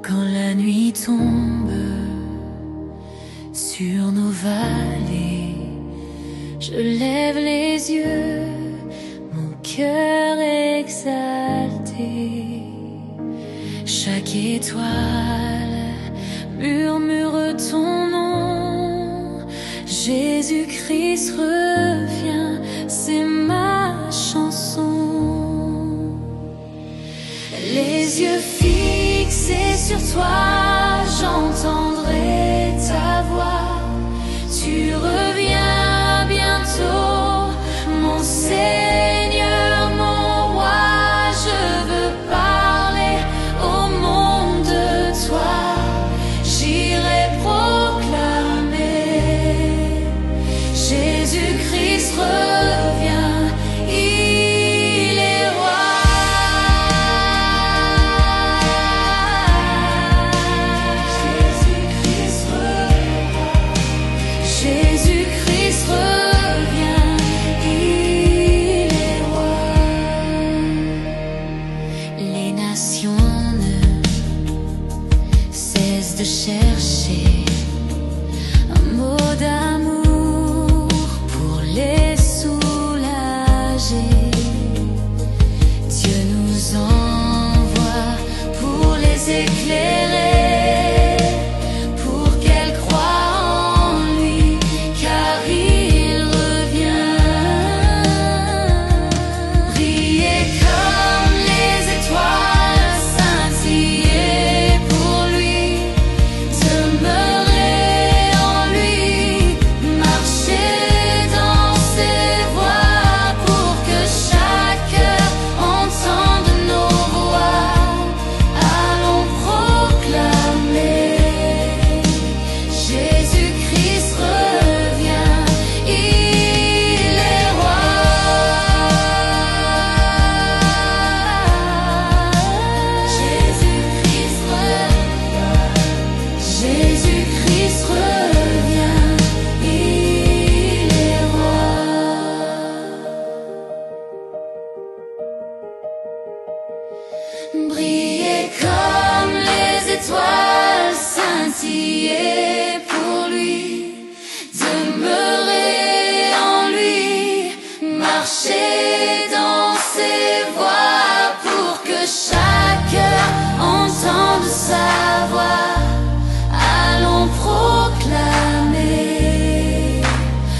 Quand la nuit tombe sur nos vallées, je lève les yeux, mon cœur exalté. Chaque étoile murmure ton nom. Jésus-Christ revient, c'est ma chanson. Les yeux fixés sur toi, j'entendrai ta voix. Tu reviens bientôt, mon Seigneur, mon roi. Je veux parler au monde de toi. J'irai proclamer Jésus-Christ revient, il est roi. Jésus-Christ revient, Jésus-Christ revient, il est roi. Les nations ne cessent de chercher un mot d'amour pour les soulager. Dieu nous envoie pour les éclairer, pour qu'elles croient en lui, car il revient. Brillez comme les étoiles, scintillez pour lui, demeurez en lui, marchez dans ses voies, pour que chaque cœur entende nos voix. Allons proclamer Jésus-Christ revient, il est roi. Jésus-Christ revient, Jésus-Christ revient, il est roi. Brillez comme les étoiles, scintillez pour lui, demeurez en lui, marchez dans ses voies, pour que chaque cœur entende sa voix. Allons proclamer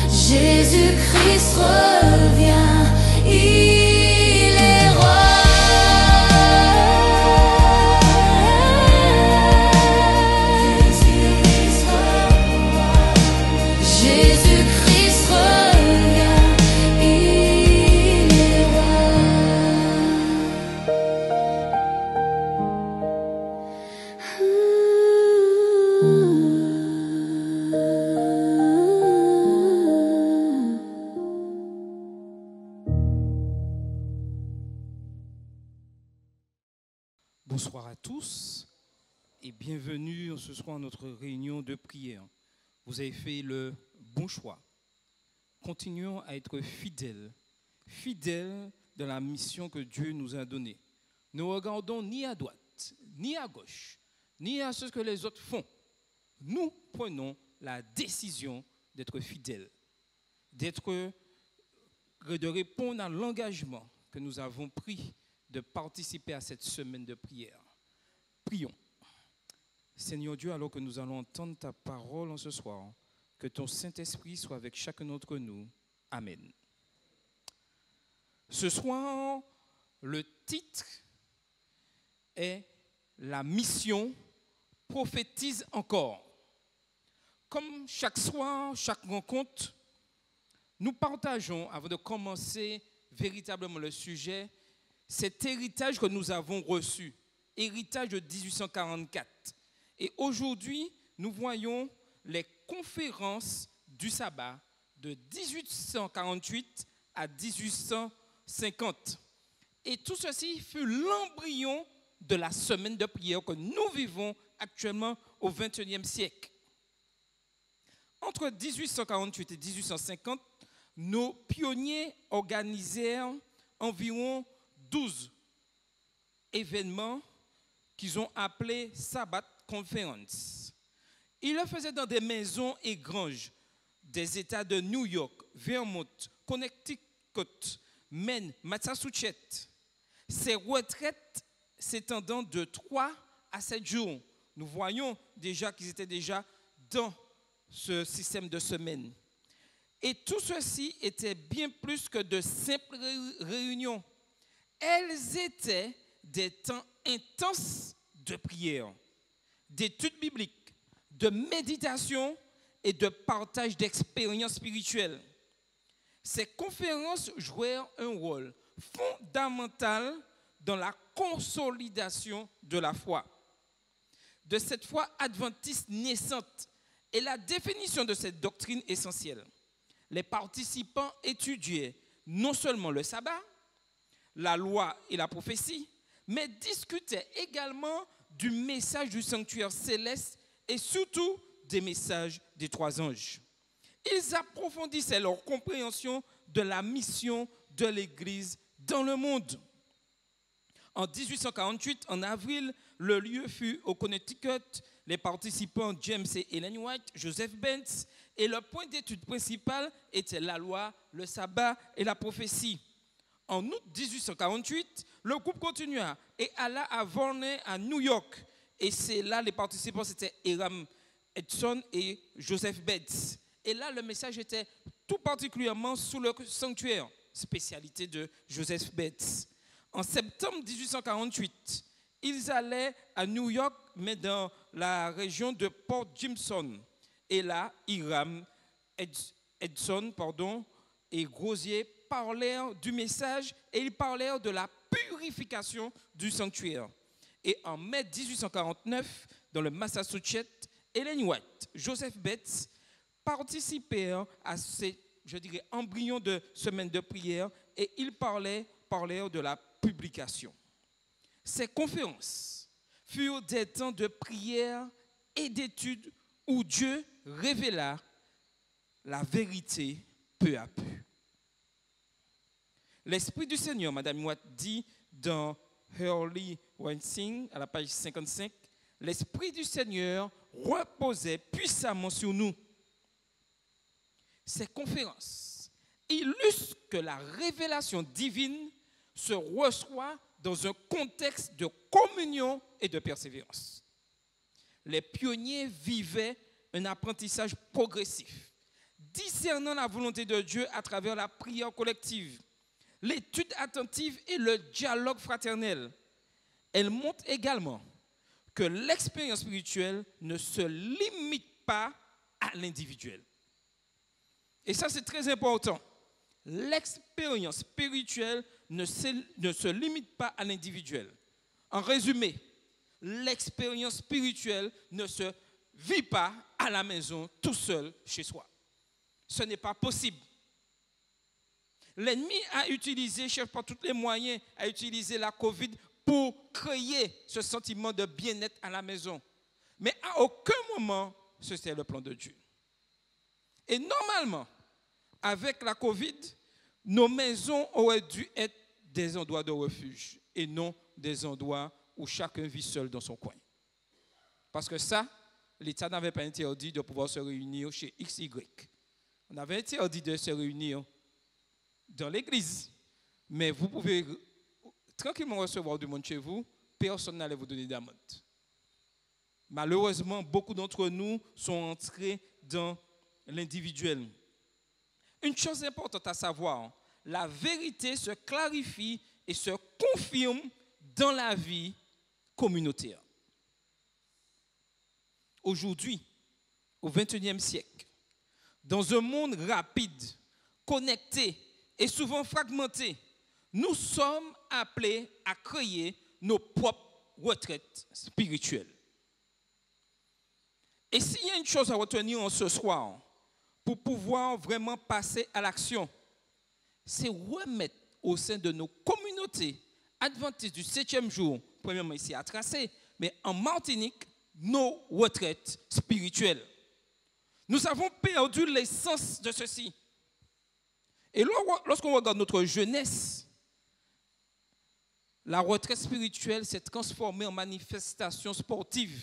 Jésus-Christ revient, il est roi. Jésus-Christ revient, Jésus-Christ revient, il est roi. Bonsoir à tous et bienvenue ce soir à notre réunion de prière. Vous avez fait le bon choix. Continuons à être fidèles, fidèles de la mission que Dieu nous a donnée. Ne regardons ni à droite, ni à gauche, ni à ce que les autres font. Nous prenons la décision d'être fidèles, de répondre à l'engagement que nous avons pris de participer à cette semaine de prière. Prions. Seigneur Dieu, alors que nous allons entendre ta parole en ce soir, que ton Saint-Esprit soit avec chacun d'entre nous. Amen. Ce soir, le titre est « La mission prophétise encore ». Comme chaque soir, chaque rencontre, nous partageons, avant de commencer véritablement le sujet, cet héritage que nous avons reçu, héritage de 1844. Et aujourd'hui, nous voyons les conférences du sabbat de 1848 à 1850. Et tout ceci fut l'embryon de la semaine de prière que nous vivons actuellement au XXIe siècle. Entre 1848 et 1850, nos pionniers organisèrent environ 12 événements qu'ils ont appelé Sabbath Conference. Ils le faisaient dans des maisons et granges des États de New York, Vermont, Connecticut, Maine, Massachusetts. Ces retraites s'étendant de 3 à 7 jours. Nous voyons déjà qu'ils étaient déjà dans ce système de semaine. Et tout ceci était bien plus que de simples réunions. Elles étaient des temps intenses de prière, d'études bibliques, de méditation et de partage d'expériences spirituelles. Ces conférences jouèrent un rôle fondamental dans la consolidation de la foi, de cette foi adventiste naissante et la définition de cette doctrine essentielle. Les participants étudiaient non seulement le sabbat, la loi et la prophétie, mais discutaient également du message du sanctuaire céleste et surtout des messages des 3 anges. Ils approfondissaient leur compréhension de la mission de l'Église dans le monde. En 1848, en avril, le lieu fut au Connecticut. Les participants James et Ellen White, Joseph Benz, et le point d'étude principal était la loi, le sabbat et la prophétie. En août 1848, le groupe continua et alla à Vorney, à New York. Et c'est là, les participants, c'était Hiram Edson et Joseph Betts. Et là, le message était tout particulièrement sous le sanctuaire, spécialité de Joseph Betts. En septembre 1848, ils allaient à New York, mais dans la région de Port Jimson. Et là, Hiram Edson et Grosier parlèrent du message et ils parlèrent de la purification du sanctuaire. Et en mai 1849, dans le Massachusetts, Ellen White, Joseph Betts participèrent à ces, embryons de semaine de prière et ils parlèrent de la publication. Ces conférences furent des temps de prière et d'études où Dieu révéla la vérité peu à peu. L'Esprit du Seigneur, Madame Watt dit dans Early Wensing, à la page 55, l'Esprit du Seigneur reposait puissamment sur nous. Ces conférences illustrent que la révélation divine se reçoit dans un contexte de communion et de persévérance. Les pionniers vivaient un apprentissage progressif, discernant la volonté de Dieu à travers la prière collective, l'étude attentive et le dialogue fraternel. Elle montre également que l'expérience spirituelle ne se limite pas à l'individuel. Et ça, c'est très important. L'expérience spirituelle ne se limite pas à l'individuel. En résumé, l'expérience spirituelle ne se vit pas à la maison, tout seul, chez soi. Ce n'est pas possible. L'ennemi a utilisé, cherche par tous les moyens, a utilisé la COVID pour créer ce sentiment de bien-être à la maison. Mais à aucun moment, ce c'est le plan de Dieu. Et normalement, avec la COVID, nos maisons auraient dû être des endroits de refuge et non des endroits où chacun vit seul dans son coin. Parce que ça, l'État n'avait pas interdit de pouvoir se réunir chez XY. On avait interdit de se réunir dans l'église. Mais vous pouvez tranquillement recevoir du monde chez vous, personne n'allait vous donner d'amende. Malheureusement, beaucoup d'entre nous sont entrés dans l'individuel. Une chose importante à savoir, la vérité se clarifie et se confirme dans la vie communautaire. Aujourd'hui, au XXIe siècle, dans un monde rapide, connecté et souvent fragmenté, nous sommes appelés à créer nos propres retraites spirituelles. Et s'il y a une chose à retenir en ce soir, pour pouvoir vraiment passer à l'action, c'est remettre au sein de nos communautés adventistes du 7e jour, premièrement ici à Tracé, mais en Martinique, nos retraites spirituelles. Nous avons perdu l'essence de ceci. Et lorsqu'on regarde notre jeunesse, la retraite spirituelle s'est transformée en manifestation sportive.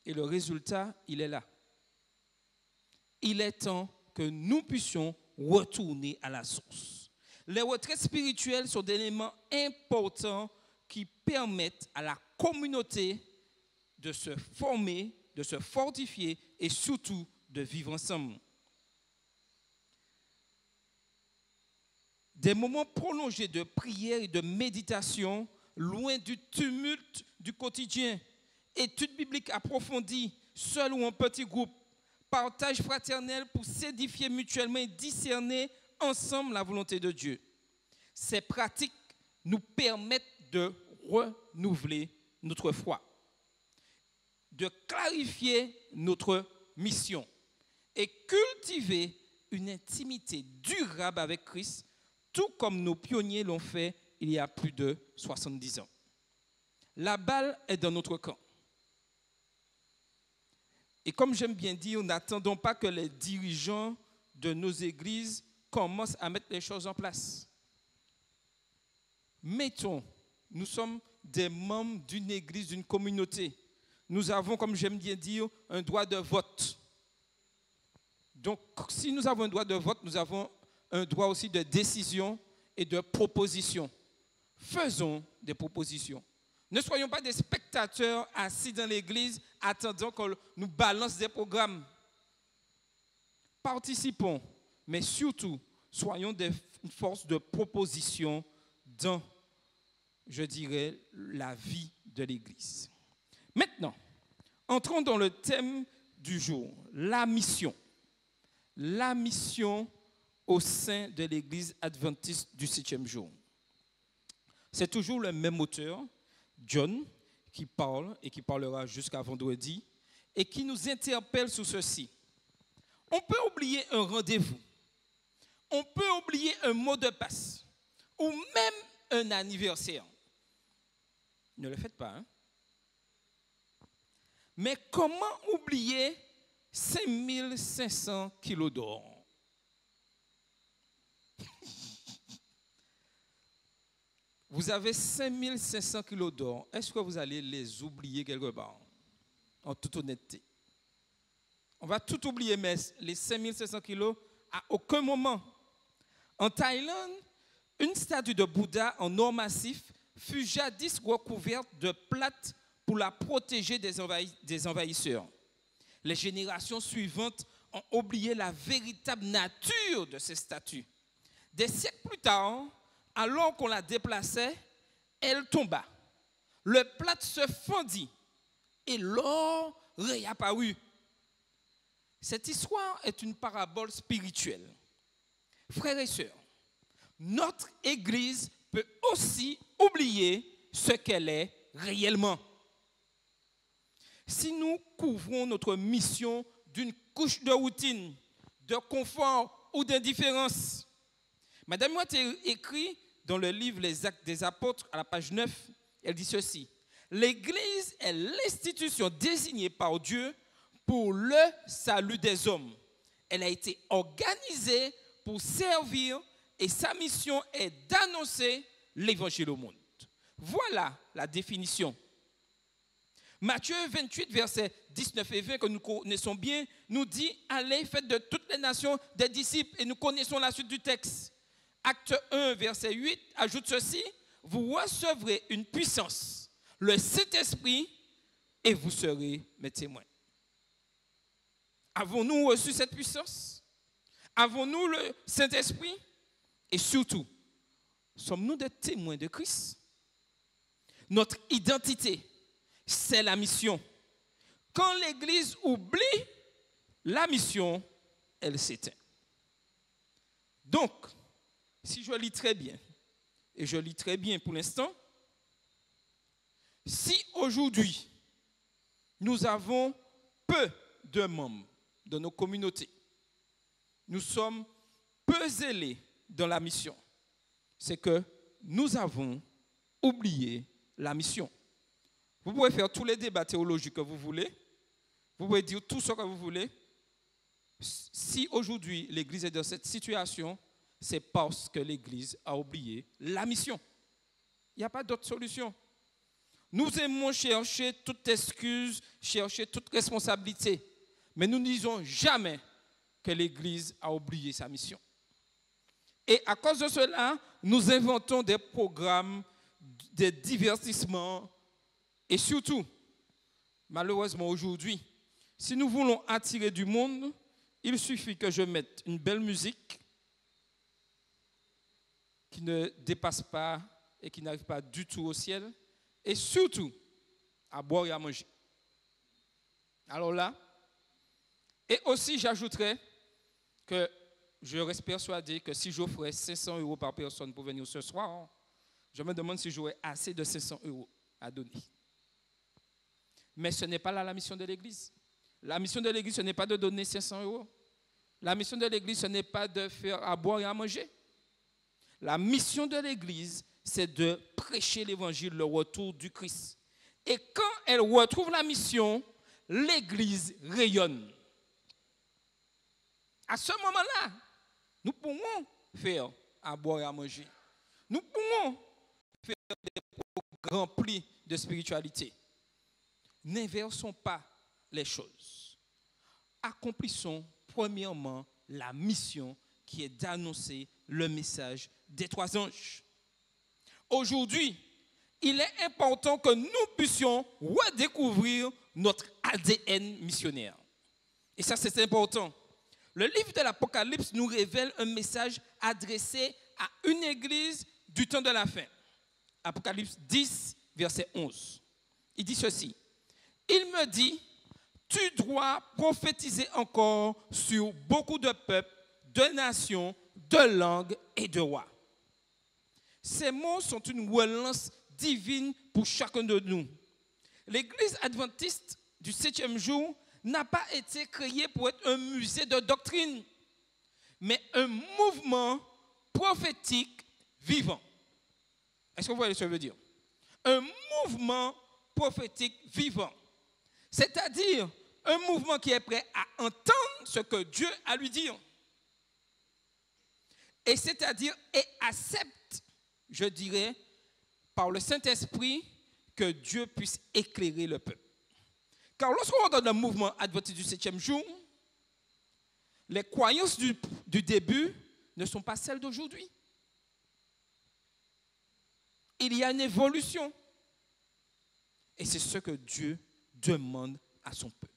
Et le résultat, il est là. Il est temps que nous puissions retourner à la source. Les retraites spirituelles sont des éléments importants qui permettent à la communauté de se former, de se fortifier et surtout de vivre ensemble. Des moments prolongés de prière et de méditation, loin du tumulte du quotidien. Études bibliques approfondies, seul ou en petit groupe. Partage fraternel pour s'édifier mutuellement et discerner ensemble la volonté de Dieu. Ces pratiques nous permettent de renouveler notre foi, de clarifier notre mission et cultiver une intimité durable avec Christ, tout comme nos pionniers l'ont fait il y a plus de 70 ans. La balle est dans notre camp. Et comme j'aime bien dire, n'attendons pas que les dirigeants de nos églises commencent à mettre les choses en place. Nous sommes des membres d'une église, d'une communauté. Nous avons, comme j'aime bien dire, un droit de vote. Donc, si nous avons un droit de vote, nous avons un droit aussi de décision et de proposition. Faisons des propositions. Ne soyons pas des spectateurs assis dans l'église attendant qu'on nous balance des programmes. Participons, mais surtout, soyons des forces de proposition dans, je dirais, la vie de l'église. Maintenant, entrons dans le thème du jour, la mission. La mission au sein de l'église adventiste du 7e jour. C'est toujours le même auteur, John, qui parle et qui parlera jusqu'à vendredi et qui nous interpelle sur ceci. On peut oublier un rendez-vous, on peut oublier un mot de passe ou même un anniversaire. Ne le faites pas, hein? Mais comment oublier 5500 kilos d'or? Vous avez 5500 kilos d'or. Est-ce que vous allez les oublier quelque part? En toute honnêteté. On va tout oublier, mais les 5500 kilos, à aucun moment. En Thaïlande, une statue de Bouddha en or massif fut jadis recouverte de plâtre pour la protéger des envahisseurs. Les générations suivantes ont oublié la véritable nature de ces statues. Des siècles plus tard, alors qu'on la déplaçait, elle tomba. Le plâtre se fendit et l'or réapparut. Cette histoire est une parabole spirituelle. Frères et sœurs, notre Église peut aussi oublier ce qu'elle est réellement. Si nous couvrons notre mission d'une couche de routine, de confort ou d'indifférence, Madame Watt écrit dans le livre Les Actes des Apôtres, à la page 9, elle dit ceci. L'Église est l'institution désignée par Dieu pour le salut des hommes. Elle a été organisée pour servir et sa mission est d'annoncer l'Évangile au monde. Voilà la définition. Matthieu 28, versets 19 et 20, que nous connaissons bien, nous dit « Allez, faites de toutes les nations des disciples » et nous connaissons la suite du texte. Acte 1, verset 8, ajoute ceci, vous recevrez une puissance, le Saint-Esprit, et vous serez mes témoins. Avons-nous reçu cette puissance? Avons-nous le Saint-Esprit? Et surtout, sommes-nous des témoins de Christ? Notre identité, c'est la mission. Quand l'Église oublie la mission, elle s'éteint. Donc, si je lis très bien, et je lis très bien pour l'instant, si aujourd'hui, nous avons peu de membres dans nos communautés, nous sommes peu zélés dans la mission, c'est que nous avons oublié la mission. Vous pouvez faire tous les débats théologiques que vous voulez, vous pouvez dire tout ce que vous voulez. Si aujourd'hui l'Église est dans cette situation, c'est parce que l'Église a oublié la mission. Il n'y a pas d'autre solution. Nous aimons chercher toute excuse, chercher toute responsabilité, mais nous ne disons jamais que l'Église a oublié sa mission. Et à cause de cela, nous inventons des programmes de divertissement et surtout, malheureusement aujourd'hui, si nous voulons attirer du monde, il suffit que je mette une belle musique qui ne dépasse pas et qui n'arrive pas du tout au ciel, et surtout à boire et à manger. Alors là, et aussi j'ajouterais que je reste persuadé que si j'offrais 500 € par personne pour venir ce soir, je me demande si j'aurais assez de 500 € à donner. Mais ce n'est pas là la mission de l'Église. La mission de l'Église, ce n'est pas de donner 500 €. La mission de l'Église, ce n'est pas de faire à boire et à manger. La mission de l'Église, c'est de prêcher l'Évangile, le retour du Christ. Et quand elle retrouve la mission, l'Église rayonne. À ce moment-là, nous pourrons faire à boire et à manger. Nous pourrons faire des programmes remplis de spiritualité. N'inversons pas les choses. Accomplissons premièrement la mission qui est d'annoncer le message des 3 anges. Aujourd'hui, il est important que nous puissions redécouvrir notre ADN missionnaire. Et ça, c'est important. Le livre de l'Apocalypse nous révèle un message adressé à une église du temps de la fin. Apocalypse 10, verset 11. Il dit ceci. Il me dit, tu dois prophétiser encore sur beaucoup de peuples, de nations, de langues et de rois. Ces mots sont une relance divine pour chacun de nous. L'Église adventiste du 7e jour n'a pas été créée pour être un musée de doctrine, mais un mouvement prophétique vivant. Est-ce que vous voyez ce que ça veut dire? Un mouvement prophétique vivant. C'est-à-dire un mouvement qui est prêt à entendre ce que Dieu a à lui dire. Et c'est-à-dire, et accepte, je dirais, par le Saint-Esprit, que Dieu puisse éclairer le peuple. Car lorsqu'on regarde le mouvement adventiste du 7e jour, les croyances du début ne sont pas celles d'aujourd'hui. Il y a une évolution. Et c'est ce que Dieu demande à son peuple.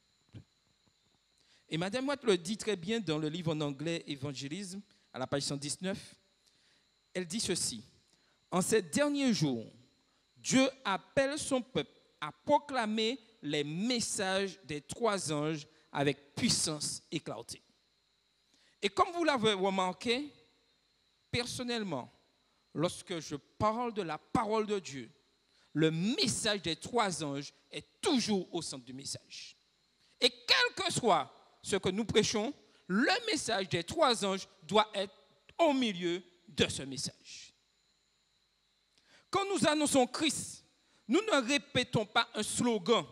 Et Madame Watt le dit très bien dans le livre en anglais Évangélisme, à la page 119. Elle dit ceci. En ces derniers jours, Dieu appelle son peuple à proclamer les messages des 3 anges avec puissance et clarté. Et comme vous l'avez remarqué, personnellement, lorsque je parle de la parole de Dieu, le message des 3 anges est toujours au centre du message. Et quel que soit ce que nous prêchons, le message des 3 anges doit être au milieu de ce message. Quand nous annonçons Christ, nous ne répétons pas un slogan.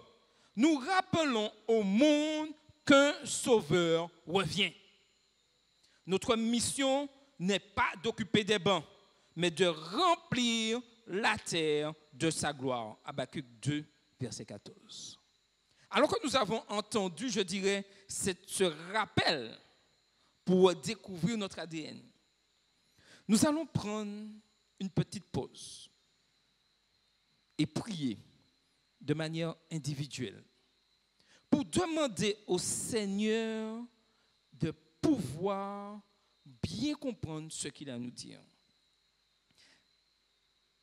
Nous rappelons au monde qu'un sauveur revient. Notre mission n'est pas d'occuper des bancs, mais de remplir la terre de sa gloire. Habakkuk 2, verset 14. Alors que nous avons entendu, je dirais, ce rappel pour découvrir notre ADN, nous allons prendre une petite pause et prier de manière individuelle pour demander au Seigneur de pouvoir bien comprendre ce qu'il a à nous dire.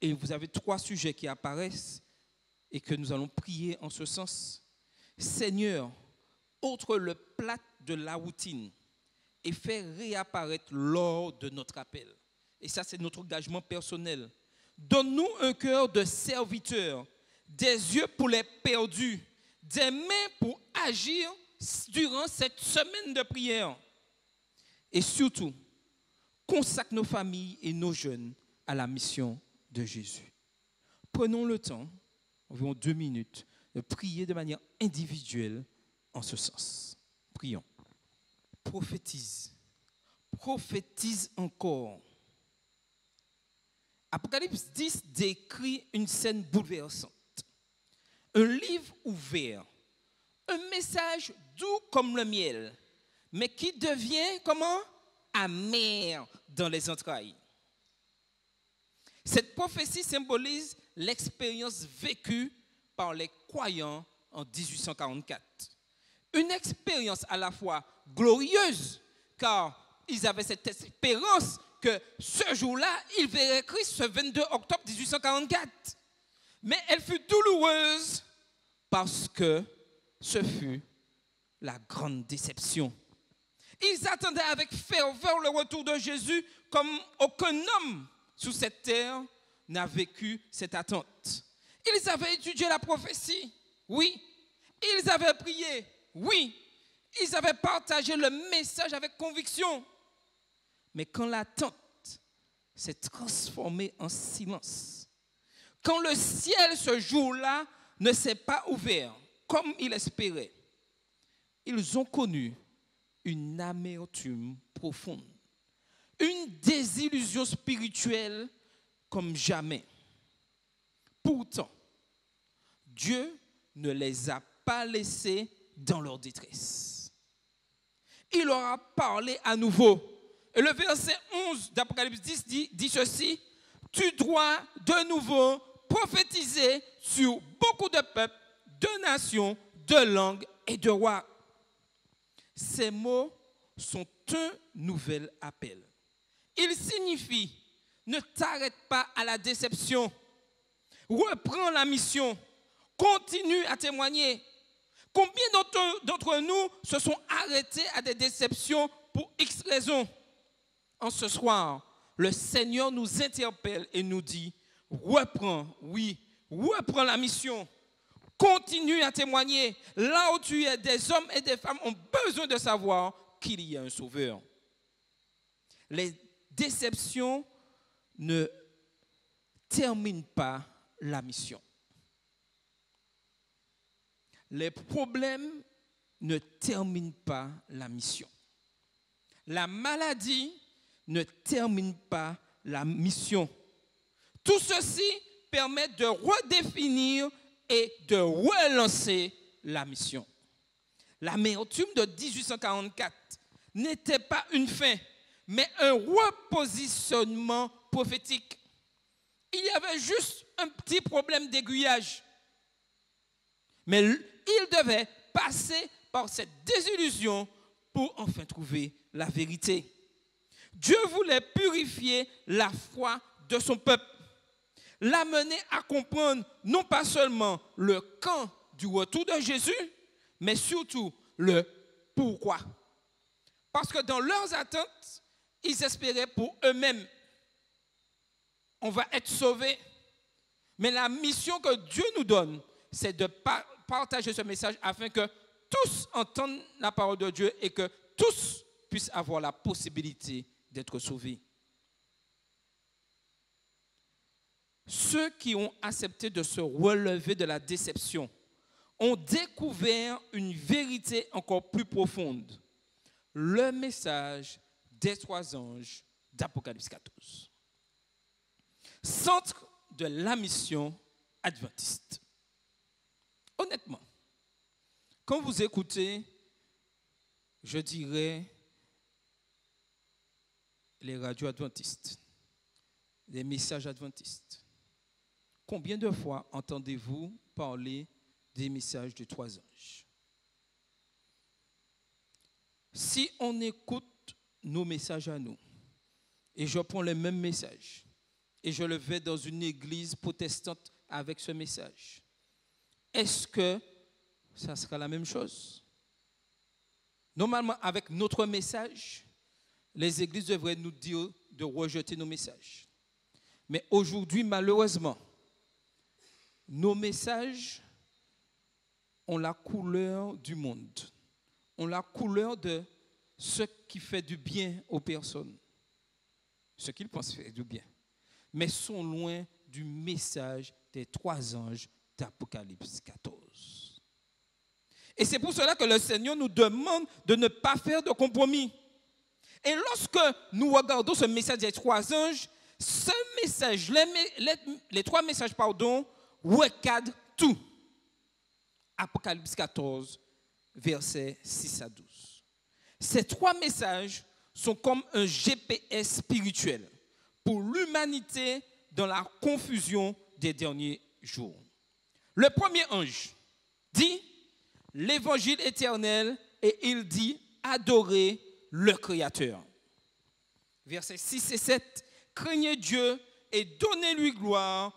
Et vous avez 3 sujets qui apparaissent et que nous allons prier en ce sens. Seigneur, ôte le plat de la routine et fais réapparaître l'or de notre appel. Et ça, c'est notre engagement personnel. Donne-nous un cœur de serviteur, des yeux pour les perdus, des mains pour agir durant cette semaine de prière. Et surtout, consacre nos familles et nos jeunes à la mission de Jésus. Prenons le temps, environ 2 minutes, de prier de manière individuelle en ce sens. Prions. Prophétise. prophétise encore. Apocalypse 10 décrit une scène bouleversante. Un livre ouvert, un message doux comme le miel, mais qui devient comment? Amer dans les entrailles. Cette prophétie symbolise l'expérience vécue par les croyants en 1844. Une expérience à la fois glorieuse, car ils avaient cette espérance que ce jour-là, ils verraient Christ ce 22 octobre 1844. Mais elle fut douloureuse parce que ce fut la grande déception. Ils attendaient avec ferveur le retour de Jésus comme aucun homme sous cette terre n'a vécu cette attente. Ils avaient étudié la prophétie, oui. Ils avaient prié, oui. Ils avaient partagé le message avec conviction. Mais quand l'attente s'est transformée en silence, quand le ciel ce jour-là ne s'est pas ouvert comme ils espéraient, ils ont connu une amertume profonde, une désillusion spirituelle comme jamais. Pourtant, Dieu ne les a pas laissés dans leur détresse. Il leur a parlé à nouveau. Et le verset 11 d'Apocalypse 10 dit ceci: tu dois de nouveau prophétiser sur beaucoup de peuples, de nations, de langues et de rois. Ces mots sont un nouvel appel. Ils signifient: ne t'arrête pas à la déception, reprends la mission, continue à témoigner. Combien d'entre nous se sont arrêtés à des déceptions pour X raisons? En ce soir, le Seigneur nous interpelle et nous dit: reprends, oui, reprends la mission. Continue à témoigner. Là où tu es, des hommes et des femmes ont besoin de savoir qu'il y a un sauveur. Les déceptions ne terminent pas la mission. Les problèmes ne terminent pas la mission. La maladie ne termine pas la mission. Tout ceci permet de redéfinir et de relancer la mission. L'amertume de 1844 n'était pas une fin, mais un repositionnement prophétique. Il y avait juste un petit problème d'aiguillage. Mais il devait passer par cette désillusion pour enfin trouver la vérité. Dieu voulait purifier la foi de son peuple, l'amener à comprendre non pas seulement le quand du retour de Jésus, mais surtout le pourquoi. Parce que dans leurs attentes, ils espéraient pour eux-mêmes: on va être sauvés. Mais la mission que Dieu nous donne, c'est de partager ce message afin que tous entendent la parole de Dieu et que tous puissent avoir la possibilité d'être sauvés. Ceux qui ont accepté de se relever de la déception ont découvert une vérité encore plus profonde: le message des 3 anges d'Apocalypse 14. Centre de la mission adventiste. Honnêtement, quand vous écoutez, je dirais, les radios adventistes, les messages adventistes, combien de fois entendez-vous parler des messages de 3 anges? Si on écoute nos messages à nous, et je prends le même message, et je le vais dans une église protestante avec ce message, est-ce que ça sera la même chose? Normalement, avec notre message, les églises devraient nous dire de rejeter nos messages. Mais aujourd'hui, malheureusement, nos messages ont la couleur du monde, ont la couleur de ce qui fait du bien aux personnes, ce qu'ils pensent faire du bien, mais sont loin du message des 3 anges d'Apocalypse 14. Et c'est pour cela que le Seigneur nous demande de ne pas faire de compromis. Et lorsque nous regardons ce message des trois anges, ce message, les trois messages, recadrent tout. Apocalypse 14, versets 6 à 12. Ces trois messages sont comme un GPS spirituel pour l'humanité dans la confusion des derniers jours. Le premier ange dit l'évangile éternel et il dit adorer le Créateur. Versets 6 et 7, craignez Dieu et donnez-lui gloire.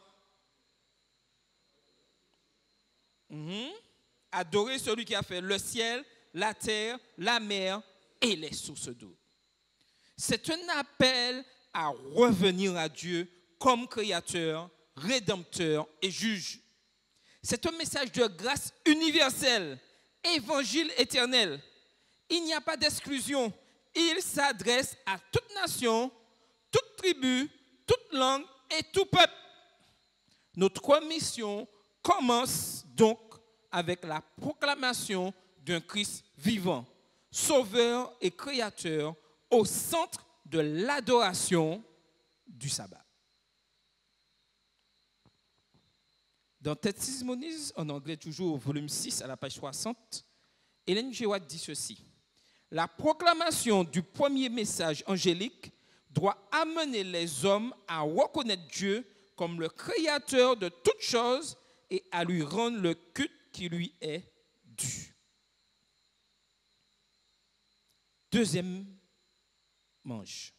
Adorez celui qui a fait le ciel, la terre, la mer et les sources d'eau. C'est un appel à revenir à Dieu comme Créateur, Rédempteur et Juge. C'est un message de grâce universelle, évangile éternel. Il n'y a pas d'exclusion. Il s'adresse à toute nation, toute tribu, toute langue et tout peuple. Notre mission commence donc avec la proclamation d'un Christ vivant, sauveur et créateur au centre de l'adoration du sabbat. Dans Testimonies, en anglais toujours, volume 6 à la page 60, Ellen G. White dit ceci. La proclamation du premier message angélique doit amener les hommes à reconnaître Dieu comme le créateur de toutes choses et à lui rendre le culte qui lui est dû. Deuxième manche.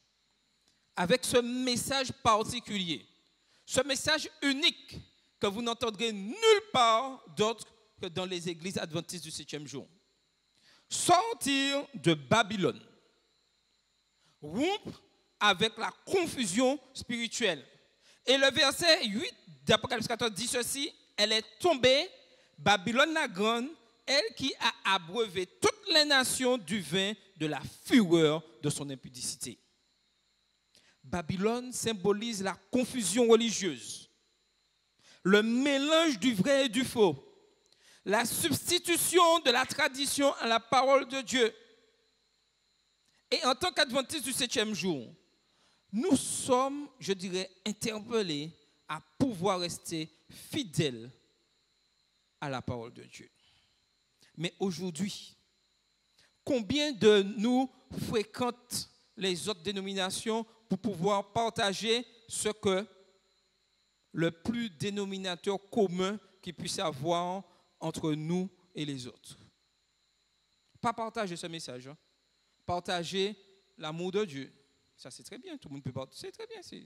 Avec ce message particulier, ce message unique que vous n'entendrez nulle part d'autre que dans les églises adventistes du 7e jour. Sortir de Babylone. Rompre avec la confusion spirituelle. Et le verset 8 d'Apocalypse 14 dit ceci, elle est tombée, Babylone la grande, elle qui a abreuvé toutes les nations du vin de la fureur de son impudicité. Babylone symbolise la confusion religieuse, le mélange du vrai et du faux, la substitution de la tradition à la parole de Dieu. Et en tant qu'adventistes du 7e jour, nous sommes, je dirais, interpellés à pouvoir rester fidèles à la parole de Dieu. Mais aujourd'hui, combien de nous fréquentent les autres dénominations pour pouvoir partager ce que le plus dénominateur commun qu'il puisse avoir entre nous et les autres? Pas partager ce message, hein. Partager l'amour de Dieu. Ça, c'est très bien, tout le monde peut participer, c'est très bien. C'est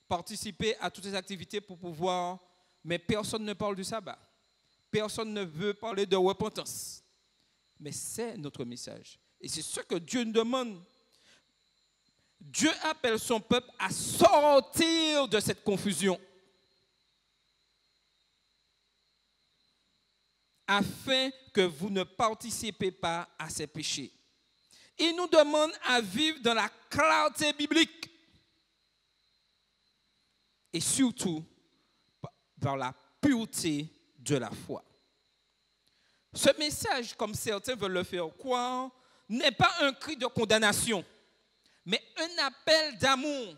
participer à toutes les activités pour pouvoir, mais personne ne parle du sabbat. Personne ne veut parler de repentance. Mais c'est notre message. Et c'est ce que Dieu nous demande. Dieu appelle son peuple à sortir de cette confusion, afin que vous ne participez pas à ces péchés. Il nous demande à vivre dans la clarté biblique et surtout dans la pureté de la foi. Ce message, comme certains veulent le faire croire, n'est pas un cri de condamnation, mais un appel d'amour.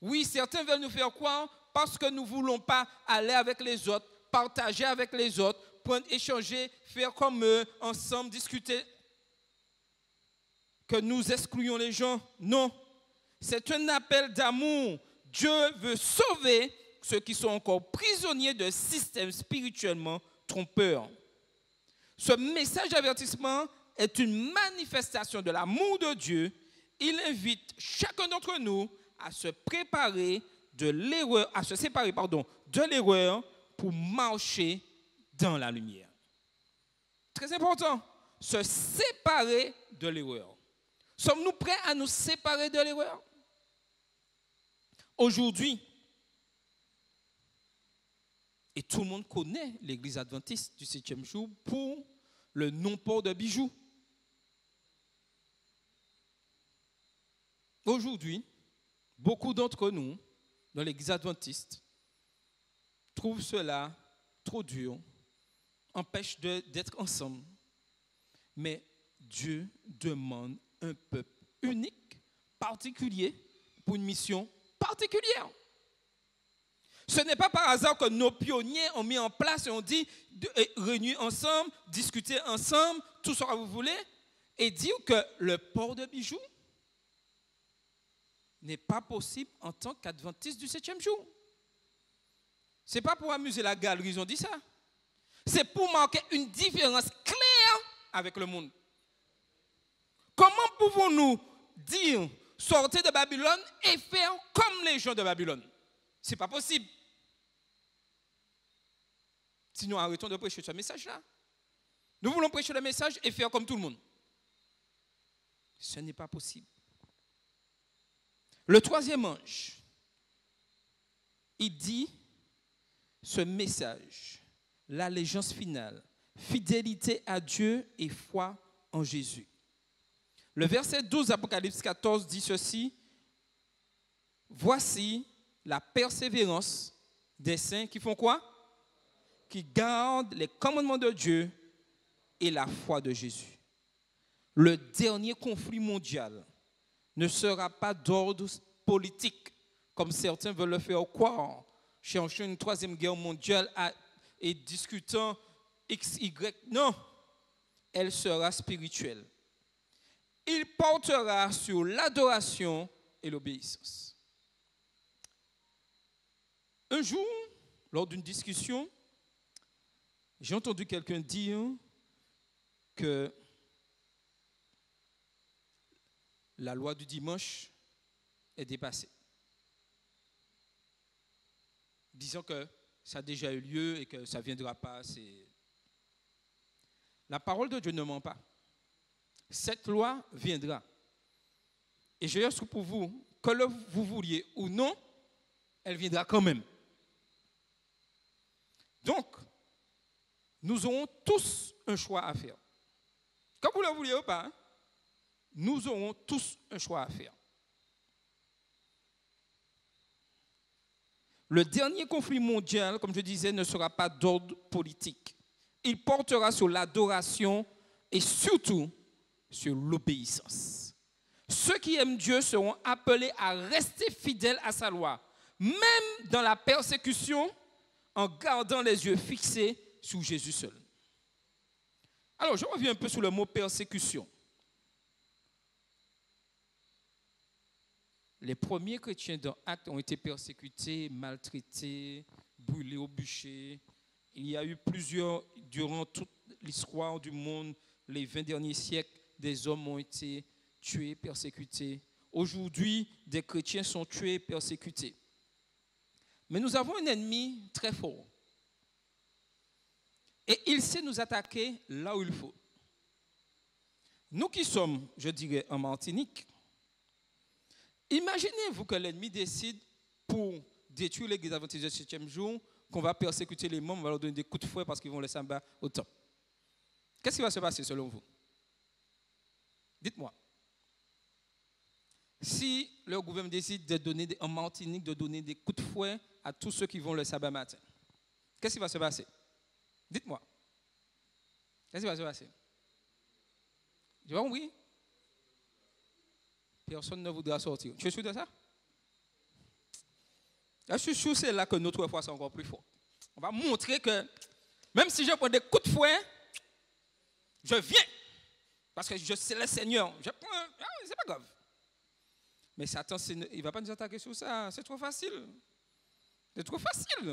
Oui, certains veulent nous faire croire parce que nous ne voulons pas aller avec les autres, partager avec les autres, prendre, échanger, faire comme eux, ensemble, discuter, que nous excluons les gens. Non, c'est un appel d'amour. Dieu veut sauver ceux qui sont encore prisonniers de systèmes spirituellement trompeurs. Ce message d'avertissement est une manifestation de l'amour de Dieu. Il invite chacun d'entre nous à se préparer de l'erreur, à se séparer, de l'erreur pour marcher dans la lumière. Très important, se séparer de l'erreur. Sommes-nous prêts à nous séparer de l'erreur? Aujourd'hui, et tout le monde connaît l'église adventiste du 7e jour pour le non-port de bijoux. Aujourd'hui, beaucoup d'entre nous, dans l'église adventiste, trouvent cela trop dur, empêche d'être ensemble. Mais Dieu demande un peuple unique, particulier, pour une mission particulière. Ce n'est pas par hasard que nos pionniers ont mis en place et ont dit réunir ensemble, discuter ensemble, tout ce que vous voulez, et dire que le port de bijoux n'est pas possible en tant qu'adventiste du 7e jour. Ce n'est pas pour amuser la galerie, ils ont dit ça. C'est pour marquer une différence claire avec le monde. Comment pouvons-nous dire sortez de Babylone et faire comme les gens de Babylone? Ce n'est pas possible. Sinon, arrêtons de prêcher ce message-là. Nous voulons prêcher le message et faire comme tout le monde. Ce n'est pas possible. Le troisième ange, il dit ce message, l'allégeance finale, fidélité à Dieu et foi en Jésus. Le verset 12, Apocalypse 14, dit ceci, voici la persévérance des saints qui font quoi? Qui gardent les commandements de Dieu et la foi de Jésus. Le dernier conflit mondial ne sera pas d'ordre politique, comme certains veulent le faire croire, cherchant une troisième guerre mondiale et discutant X, Y. Non, elle sera spirituelle. Il portera sur l'adoration et l'obéissance. Un jour, lors d'une discussion, j'ai entendu quelqu'un dire que la loi du dimanche est dépassée. Disons que ça a déjà eu lieu et que ça ne viendra pas. La parole de Dieu ne ment pas. Cette loi viendra. Et je dis pour vous, que vous vouliez ou non, elle viendra quand même. Donc, nous aurons tous un choix à faire. Comme vous le vouliez ou pas, nous aurons tous un choix à faire. Le dernier conflit mondial, comme je disais, ne sera pas d'ordre politique. Il portera sur l'adoration et surtout sur l'obéissance. Ceux qui aiment Dieu seront appelés à rester fidèles à sa loi, même dans la persécution, en gardant les yeux fixés sur Jésus seul. Alors, je reviens un peu sur le mot persécution. Les premiers chrétiens dans Actes ont été persécutés, maltraités, brûlés au bûcher. Il y a eu plusieurs, durant toute l'histoire du monde, les 20 derniers siècles, des hommes ont été tués, persécutés. Aujourd'hui, des chrétiens sont tués, persécutés. Mais nous avons un ennemi très fort. Et il sait nous attaquer là où il faut. Nous qui sommes, je dirais, en Martinique, imaginez-vous que l'ennemi décide pour détruire l'église adventiste du 7e jour, qu'on va persécuter les membres, on va leur donner des coups de fouet parce qu'ils vont les sabbat au temple. Qu'est-ce qui va se passer selon vous? Dites-moi. Si le gouvernement décide de donner en Martinique, de donner des coups de fouet à tous ceux qui vont le sabbat matin, qu'est-ce qui va se passer? Dites-moi. Qu'est-ce qui va se passer? Je dis oui. Personne ne voudra sortir. Tu es sûr de ça? Je suis sûr que c'est là que notre foi sera encore plus forte. On va montrer que même si je prends des coups de fouet, je viens. Parce que je sais le Seigneur. Je prends, c'est pas grave. Mais Satan, il ne va pas nous attaquer sur ça. C'est trop facile. C'est trop facile.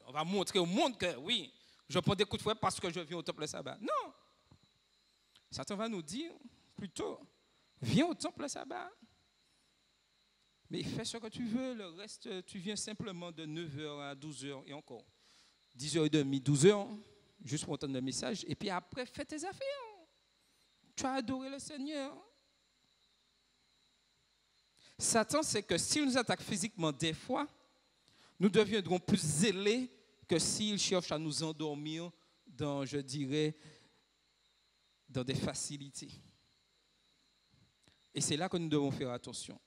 On va montrer au monde que oui, je prends des coups de fouet parce que je viens au temple le sabbat. Non. Satan va nous dire plutôt, viens au temple le sabbat. Mais fais ce que tu veux. Le reste, tu viens simplement de 9h à 12h et encore. 10h30, 12h, juste pour entendre le message. Et puis après, fais tes affaires. Tu as adoré le Seigneur. Satan sait que s'il nous attaque physiquement des fois, nous deviendrons plus zélés que s'il cherche à nous endormir dans, je dirais, dans des facilités. Et c'est là que nous devons faire attention.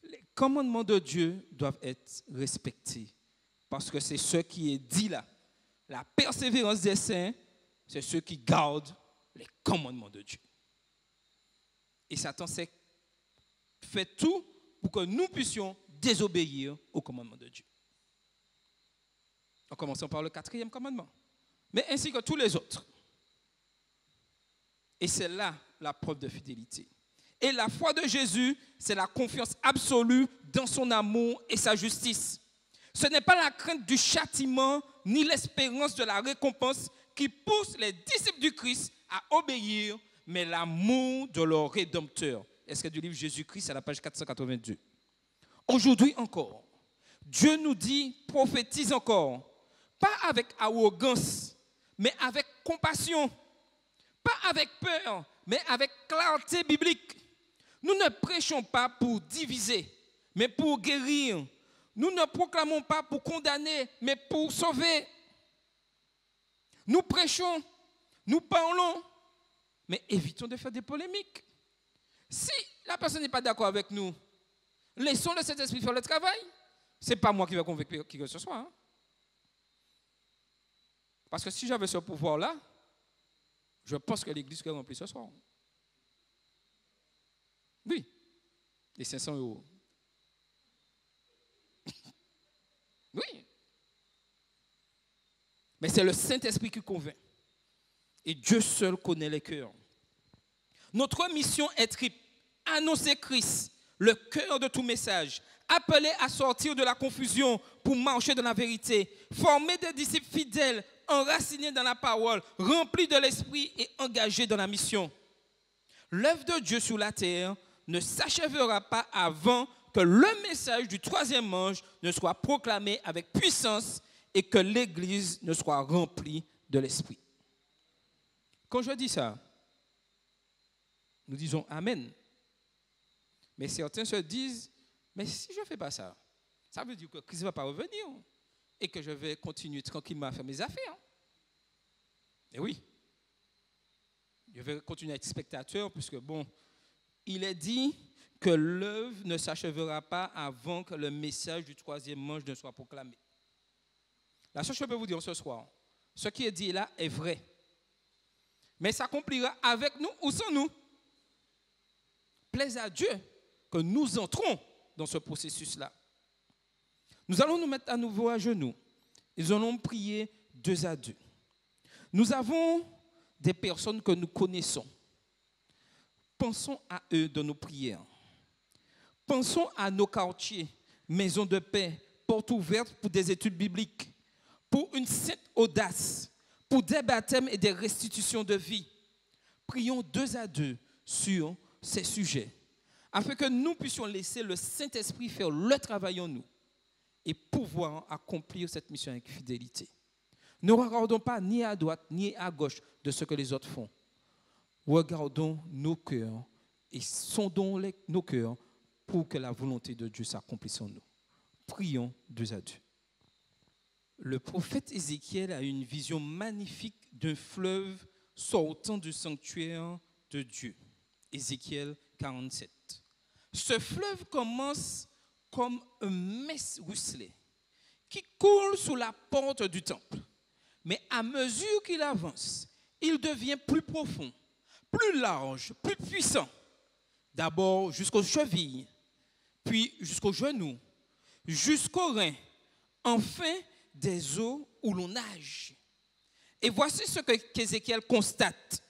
Les commandements de Dieu doivent être respectés parce que c'est ce qui est dit là. La persévérance des saints, c'est ceux qui gardent les commandements de Dieu. Et Satan fait tout pour que nous puissions désobéir au commandement de Dieu. En commençant par le 4e commandement, mais ainsi que tous les autres. Et c'est là la preuve de fidélité. Et la foi de Jésus, c'est la confiance absolue dans son amour et sa justice. Ce n'est pas la crainte du châtiment ni l'espérance de la récompense qui pousse les disciples du Christ à obéir, mais l'amour de leur Rédempteur. Est-ce que du livre Jésus-Christ à la page 482. Aujourd'hui encore, Dieu nous dit, prophétise encore, pas avec arrogance, mais avec compassion, pas avec peur, mais avec clarté biblique. Nous ne prêchons pas pour diviser, mais pour guérir. Nous ne proclamons pas pour condamner, mais pour sauver. Nous prêchons, nous parlons, mais évitons de faire des polémiques. Si la personne n'est pas d'accord avec nous, laissons le Saint-Esprit faire le travail. Ce n'est pas moi qui vais convaincre qui que ce soit. Hein? Parce que si j'avais ce pouvoir-là, je pense que l'Église serait remplie ce soir. Oui, les 500 €. Oui. Mais c'est le Saint-Esprit qui convainc. Et Dieu seul connaît les cœurs. Notre mission est triple. Annoncer Christ, le cœur de tout message. Appeler à sortir de la confusion pour marcher dans la vérité. Former des disciples fidèles, enracinés dans la parole, remplis de l'esprit et engagés dans la mission. L'œuvre de Dieu sur la terre ne s'achèvera pas avant que le message du 3e ange ne soit proclamé avec puissance et que l'Église ne soit remplie de l'Esprit. Quand je dis ça, nous disons Amen. Mais certains se disent, mais si je ne fais pas ça, ça veut dire que Christ ne va pas revenir et que je vais continuer tranquillement à faire mes affaires. Et oui, je vais continuer à être spectateur puisque bon, il est dit que l'œuvre ne s'achèvera pas avant que le message du 3e ange ne soit proclamé. La chose que je peux vous dire ce soir, ce qui est dit là est vrai. Mais s'accomplira avec nous ou sans nous. Plaise à Dieu que nous entrons dans ce processus-là. Nous allons nous mettre à nouveau à genoux. Nous allons prier 2 à 2. Nous avons des personnes que nous connaissons. Pensons à eux dans nos prières. Pensons à nos quartiers, maisons de paix, portes ouvertes pour des études bibliques, pour une sainte audace, pour des baptêmes et des restitutions de vie. Prions 2 à 2 sur ces sujets, afin que nous puissions laisser le Saint-Esprit faire le travail en nous et pouvoir accomplir cette mission avec fidélité. Ne regardons pas ni à droite ni à gauche de ce que les autres font. Regardons nos cœurs et sondons nos cœurs pour que la volonté de Dieu s'accomplisse en nous. Prions 2 à 2. Le prophète Ézéchiel a une vision magnifique d'un fleuve sortant du sanctuaire de Dieu. Ézéchiel 47. Ce fleuve commence comme un mince ruisselet qui coule sous la porte du temple. Mais à mesure qu'il avance, il devient plus profond, plus large, plus puissant. D'abord jusqu'aux chevilles, puis jusqu'aux genoux, jusqu'aux reins, enfin des eaux où l'on nage. Et voici ce qu'Ézéchiel constate.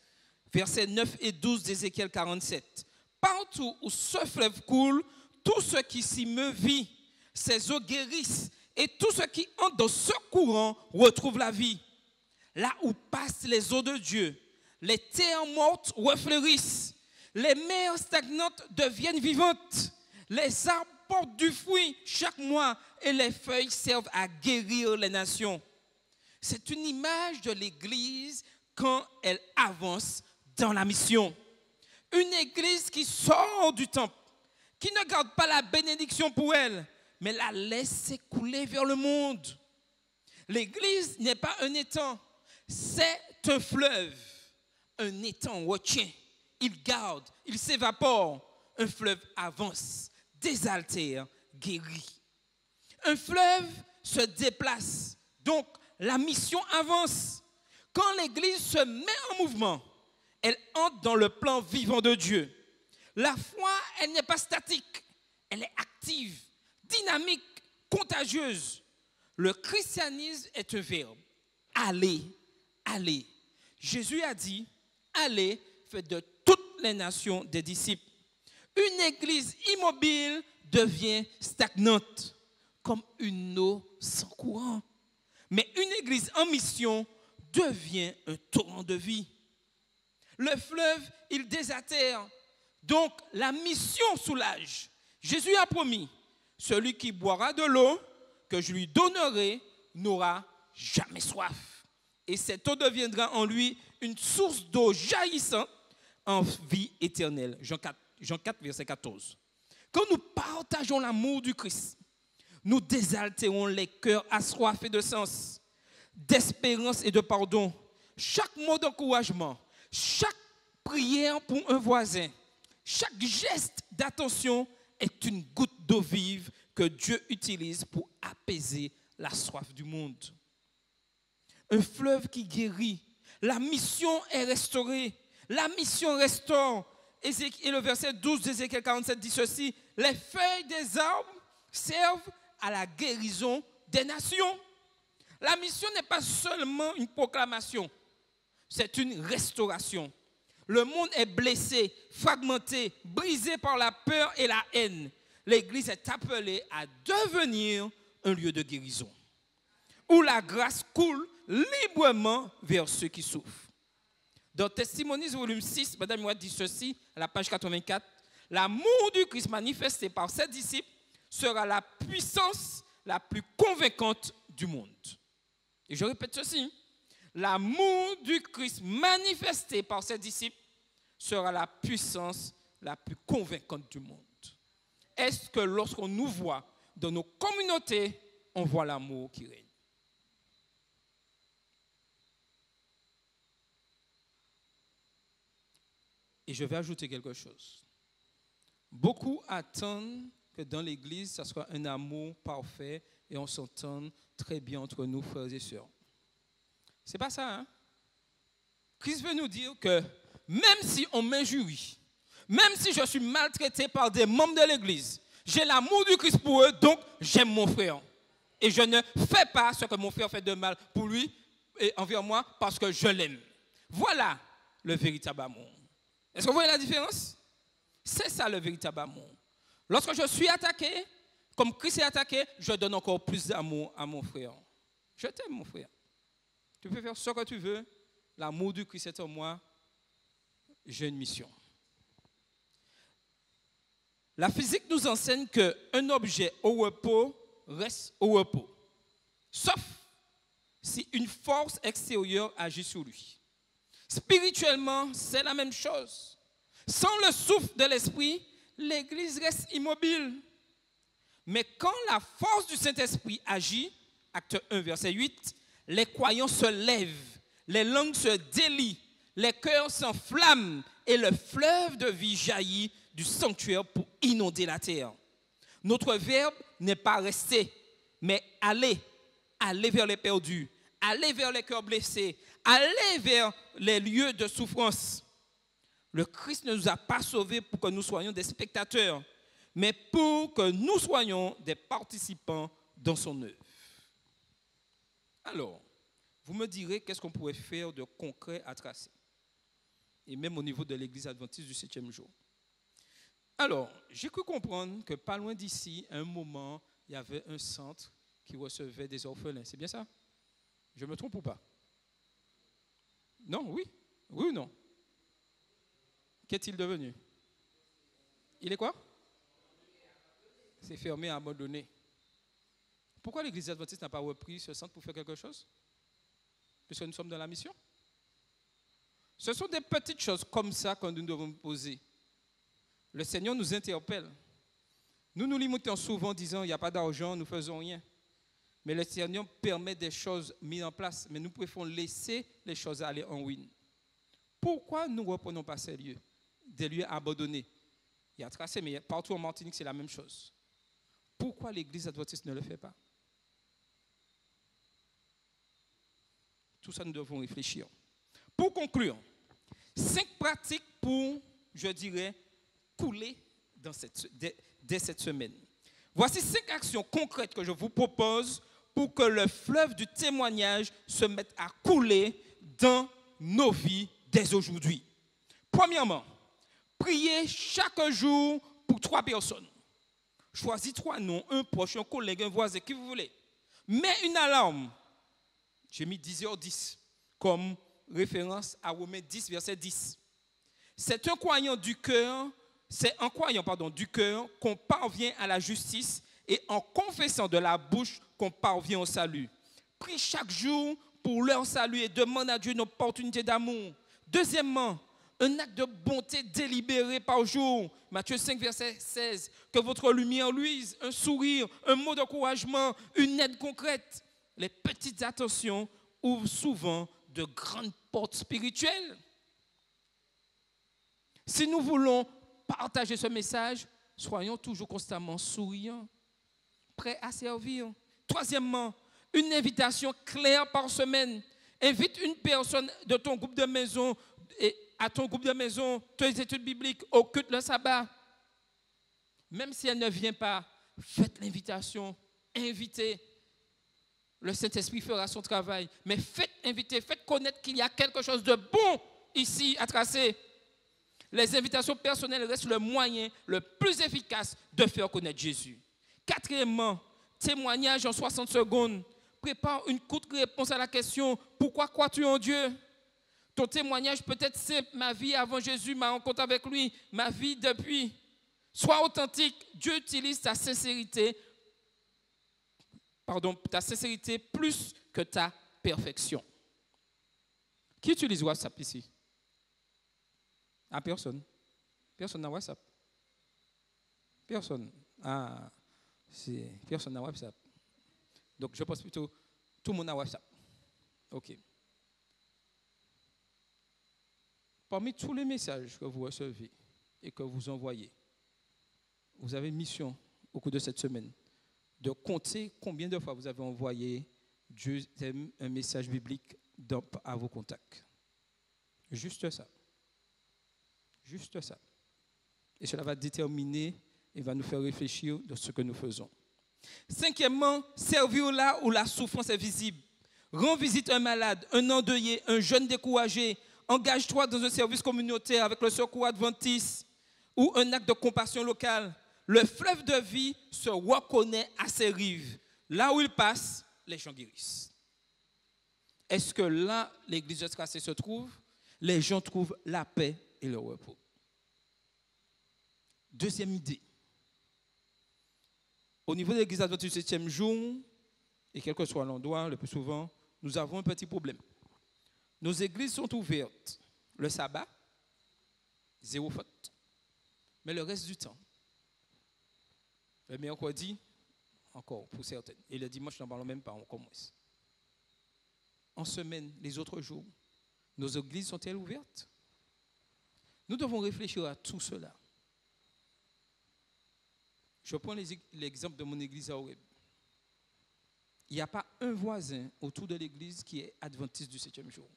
Versets 9 et 12 d'Ézéchiel 47. Partout où ce fleuve coule, tout ce qui s'y meut vit, ses eaux guérissent, et tout ce qui entre dans ce courant retrouve la vie. Là où passent les eaux de Dieu, les terres mortes refleurissent, les mers stagnantes deviennent vivantes, les arbres portent du fruit chaque mois et les feuilles servent à guérir les nations. C'est une image de l'Église quand elle avance dans la mission. Une Église qui sort du temple, qui ne garde pas la bénédiction pour elle, mais la laisse s'écouler vers le monde. L'Église n'est pas un étang, c'est un fleuve. Un étang retient, il garde, il s'évapore. Un fleuve avance, désaltère, guérit. Un fleuve se déplace, donc la mission avance. Quand l'Église se met en mouvement, elle entre dans le plan vivant de Dieu. La foi, elle n'est pas statique, elle est active, dynamique, contagieuse. Le christianisme est un verbe. Allez, allez. Jésus a dit, allez, faites de toutes les nations des disciples. Une église immobile devient stagnante, comme une eau sans courant. Mais une église en mission devient un torrent de vie. Le fleuve, il désatère. Donc, la mission soulage. Jésus a promis, celui qui boira de l'eau que je lui donnerai n'aura jamais soif. Et cette eau deviendra en lui une source d'eau jaillissante en vie éternelle. Jean 4, verset 14. Quand nous partageons l'amour du Christ, nous désaltérons les cœurs assoiffés de sens, d'espérance et de pardon. Chaque mot d'encouragement, chaque prière pour un voisin, chaque geste d'attention est une goutte d'eau vive que Dieu utilise pour apaiser la soif du monde. Un fleuve qui guérit. La mission est restaurée. La mission restaure. Et le verset 12 d'Ézéchiel 47 dit ceci: les feuilles des arbres servent à la guérison des nations. La mission n'est pas seulement une proclamation, c'est une restauration. Le monde est blessé, fragmenté, brisé par la peur et la haine. L'Église est appelée à devenir un lieu de guérison, où la grâce coule librement vers ceux qui souffrent. Dans Testimonies, volume 6, Madame Mouad dit ceci, à la page 84, l'amour du Christ manifesté par ses disciples sera la puissance la plus convaincante du monde. Et je répète ceci, l'amour du Christ manifesté par ses disciples sera la puissance la plus convaincante du monde. Est-ce que lorsqu'on nous voit dans nos communautés, on voit l'amour qui règne? Et je vais ajouter quelque chose. Beaucoup attendent que dans l'Église, ça soit un amour parfait et on s'entende très bien entre nous, frères et sœurs. C'est pas ça, hein? Christ veut nous dire que même si on m'injurie, même si je suis maltraité par des membres de l'Église, j'ai l'amour du Christ pour eux, donc j'aime mon frère. Et je ne fais pas ce que mon frère fait de mal pour lui et envers moi parce que je l'aime. Voilà le véritable amour. Est-ce que vous voyez la différence? C'est ça le véritable amour. Lorsque je suis attaqué, comme Christ est attaqué, je donne encore plus d'amour à mon frère. Je t'aime, mon frère. Tu peux faire ce que tu veux. L'amour du Christ est en moi. J'ai une mission. La physique nous enseigne qu'un objet au repos reste au repos, sauf si une force extérieure agit sur lui. Spirituellement, c'est la même chose. Sans le souffle de l'Esprit, l'Église reste immobile. Mais quand la force du Saint-Esprit agit, acte 1, verset 8, les croyants se lèvent, les langues se délient, les cœurs s'enflamment et le fleuve de vie jaillit du sanctuaire pour inonder la terre. Notre verbe n'est pas rester, mais aller vers les perdus, aller vers les cœurs blessés, aller vers les lieux de souffrance. Le Christ ne nous a pas sauvés pour que nous soyons des spectateurs, mais pour que nous soyons des participants dans son œuvre. Alors, vous me direz qu'est-ce qu'on pourrait faire de concret à tracer, et même au niveau de l'Église adventiste du 7e jour. Alors, j'ai cru comprendre que pas loin d'ici, à un moment, il y avait un centre qui recevait des orphelins. C'est bien ça? Je me trompe ou pas? Non, oui? Oui ou non? Qu'est-il devenu? Il est quoi? C'est fermé, abandonné. Pourquoi l'Église adventiste n'a pas repris ce centre pour faire quelque chose? Puisque nous sommes dans la mission. Ce sont des petites choses comme ça que nous devons poser. Le Seigneur nous interpelle. Nous nous limitons souvent en disant il n'y a pas d'argent, nous ne faisons rien. Mais le Seigneur permet des choses mises en place, mais nous préférons laisser les choses aller en ruine. Pourquoi nous ne reprenons pas ces lieux? Des lieux abandonnés. Il y a tracé, mais partout en Martinique, c'est la même chose. Pourquoi l'Église adventiste ne le fait pas? Tout ça, nous devons réfléchir. Pour conclure, 5 pratiques pour, je dirais, couler dès cette semaine. Voici 5 actions concrètes que je vous propose pour que le fleuve du témoignage se mette à couler dans nos vies dès aujourd'hui. Premièrement, priez chaque jour pour 3 personnes. Choisis 3 noms, un proche, un collègue, un voisin, qui vous voulez. Mets une alarme. J'ai mis 10h10 comme référence à Romains 10, verset 10. C'est en croyant du cœur qu'on parvient à la justice et en confessant de la bouche qu'on parvient au salut. Prie chaque jour pour leur salut et demande à Dieu une opportunité d'amour. Deuxièmement, un acte de bonté délibéré par jour. Matthieu 5, verset 16. Que votre lumière luise, un sourire, un mot d'encouragement, une aide concrète. Les petites attentions ouvrent souvent de grandes portes spirituelles. Si nous voulons partager ce message, soyons toujours constamment souriants, prêts à servir. Troisièmement, une invitation claire par semaine. Invite une personne de ton groupe de maison et à ton groupe de maison, tes études bibliques, au culte le sabbat. Même si elle ne vient pas, faites l'invitation, invitez. Le Saint-Esprit fera son travail. Mais faites inviter, faites connaître qu'il y a quelque chose de bon ici à tracer. Les invitations personnelles restent le moyen le plus efficace de faire connaître Jésus. Quatrièmement, témoignage en 60 secondes. Prépare une courte réponse à la question « Pourquoi crois-tu en Dieu ?» Ton témoignage peut être simple, ma vie avant Jésus, ma rencontre avec lui, ma vie depuis. Sois authentique, Dieu utilise ta sincérité plus que ta perfection. Qui utilise WhatsApp ici? Ah, personne. Personne n'a WhatsApp. Personne. Ah, personne n'a WhatsApp. Donc, je pense plutôt, tout le monde a WhatsApp. OK. Parmi tous les messages que vous recevez et que vous envoyez, vous avez une mission au cours de cette semaine de compter combien de fois vous avez envoyé Dieu t'aime un message biblique à vos contacts. Juste ça. Juste ça. Et cela va déterminer et va nous faire réfléchir de ce que nous faisons. Cinquièmement, servir là où la souffrance est visible. Rends visite à un malade, un endeuillé, un jeune découragé. Engage-toi dans un service communautaire avec le secours adventiste ou un acte de compassion locale. Le fleuve de vie se reconnaît à ses rives. Là où il passe, les gens guérissent. Est-ce que là, l'église de Tracé se trouve? Les gens trouvent la paix et le repos. Deuxième idée. Au niveau de l'église adventiste du 7e jour, et quel que soit l'endroit, le plus souvent, nous avons un petit problème. Nos églises sont ouvertes le sabbat, 0 faute. Mais le reste du temps, le mercredi, encore pour certaines. Et le dimanche, n'en parlons même pas, encore moins. En semaine, les autres jours, nos églises sont-elles ouvertes? Nous devons réfléchir à tout cela. Je prends l'exemple de mon église à Oreb. Il n'y a pas un voisin autour de l'église qui est adventiste du 7e jour.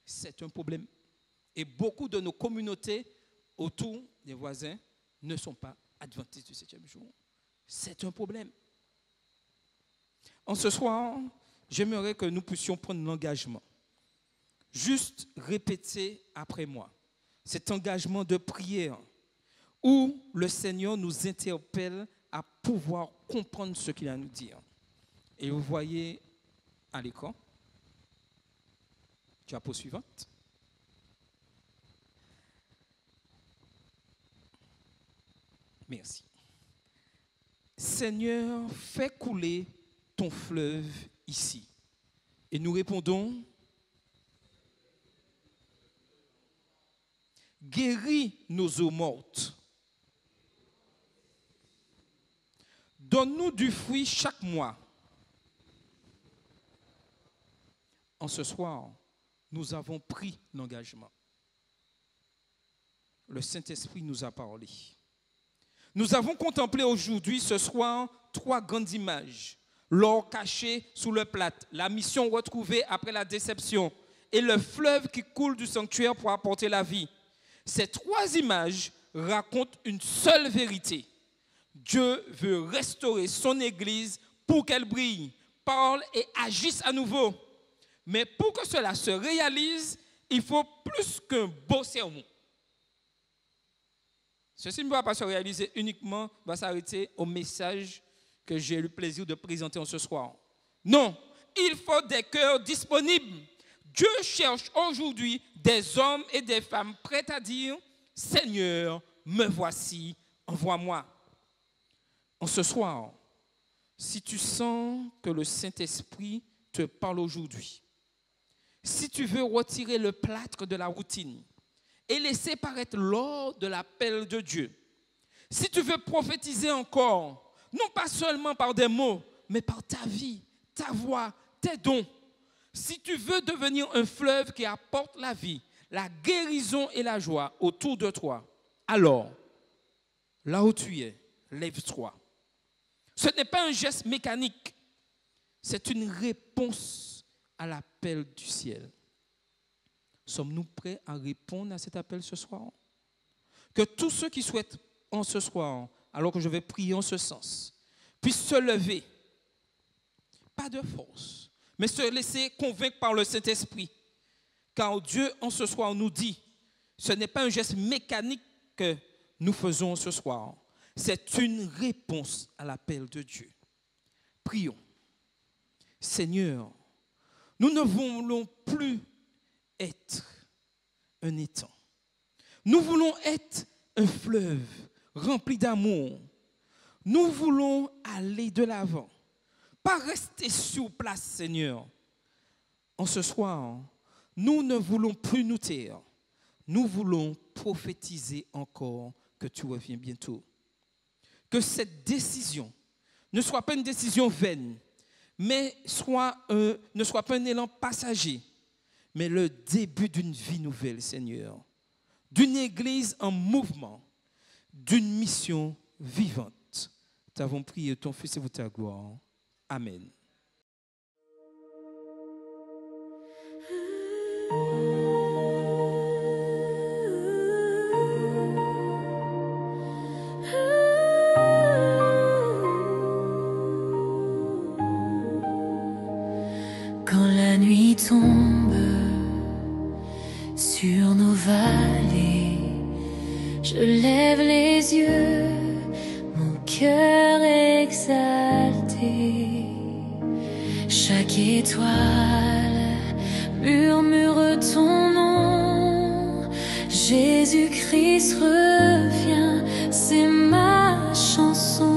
C'est un problème. Et beaucoup de nos communautés autour des voisins ne sont pas adventistes du 7e jour. C'est un problème. En ce soir, j'aimerais que nous puissions prendre l'engagement. Juste répéter après moi cet engagement de prière où le Seigneur nous interpelle à pouvoir comprendre ce qu'il a à nous dire. Et vous voyez à l'écran, diapo suivante. Merci. Seigneur, fais couler ton fleuve ici. Et nous répondons, guéris nos eaux mortes. Donne-nous du fruit chaque mois. En ce soir, nous avons pris l'engagement. Le Saint-Esprit nous a parlé. Nous avons contemplé aujourd'hui, ce soir, 3 grandes images. L'or caché sous le plâtre, la mission retrouvée après la déception et le fleuve qui coule du sanctuaire pour apporter la vie. Ces trois images racontent une seule vérité. Dieu veut restaurer son Église pour qu'elle brille, parle et agisse à nouveau. Mais pour que cela se réalise, il faut plus qu'un beau sermon. Ceci ne va pas se réaliser uniquement, va s'arrêter au message que j'ai eu le plaisir de présenter ce soir. Non, il faut des cœurs disponibles. Dieu cherche aujourd'hui des hommes et des femmes prêts à dire « Seigneur, me voici, envoie-moi ». En ce soir, si tu sens que le Saint-Esprit te parle aujourd'hui, si tu veux retirer le plâtre de la routine et laisser paraître l'or de l'appel de Dieu, si tu veux prophétiser encore, non pas seulement par des mots, mais par ta vie, ta voix, tes dons, si tu veux devenir un fleuve qui apporte la vie, la guérison et la joie autour de toi, alors, là où tu es, lève-toi. Ce n'est pas un geste mécanique, c'est une réponse à l'appel du ciel. Sommes-nous prêts à répondre à cet appel ce soir? Que tous ceux qui souhaitent en ce soir, alors que je vais prier en ce sens, puissent se lever, pas de force, mais se laisser convaincre par le Saint-Esprit. Car Dieu en ce soir nous dit, ce n'est pas un geste mécanique que nous faisons ce soir, c'est une réponse à l'appel de Dieu. Prions. Seigneur, nous ne voulons plus être un étang. Nous voulons être un fleuve rempli d'amour. Nous voulons aller de l'avant. Pas rester sur place, Seigneur. En ce soir, nous ne voulons plus nous taire. Nous voulons prophétiser encore que tu reviens bientôt. Que cette décision ne soit pas une décision vaine, mais ne soit pas un élan passager, mais le début d'une vie nouvelle, Seigneur, d'une église en mouvement, d'une mission vivante. Nous avons prié ton Fils et pour ta gloire. Amen. Quand la nuit tombe sur nos vallées, je lève les yeux, mon cœur exalté. Chaque étoile murmure ton nom. Jésus-Christ revient, c'est ma chanson.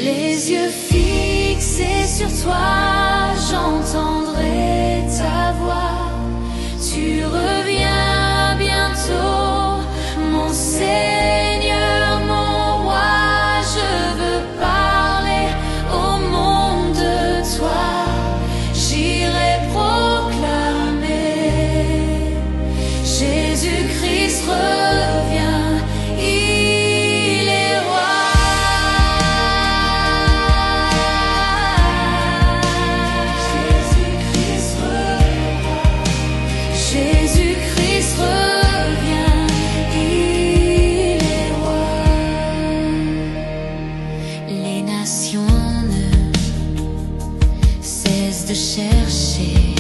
Les yeux fixés sur toi, j'entendrai ta voix. Tu reviens bientôt, mon Seigneur, mon roi. Je veux parler au monde de toi. J'irai proclamer Jésus-Christ revient, il est roi. Jésus-Christ revient, il est roi. Les nations ne cessent de chercher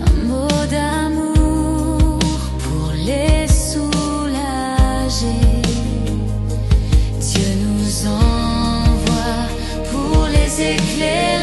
un mot d'amour pour les soulager. Dieu nous envoie pour les éclairer.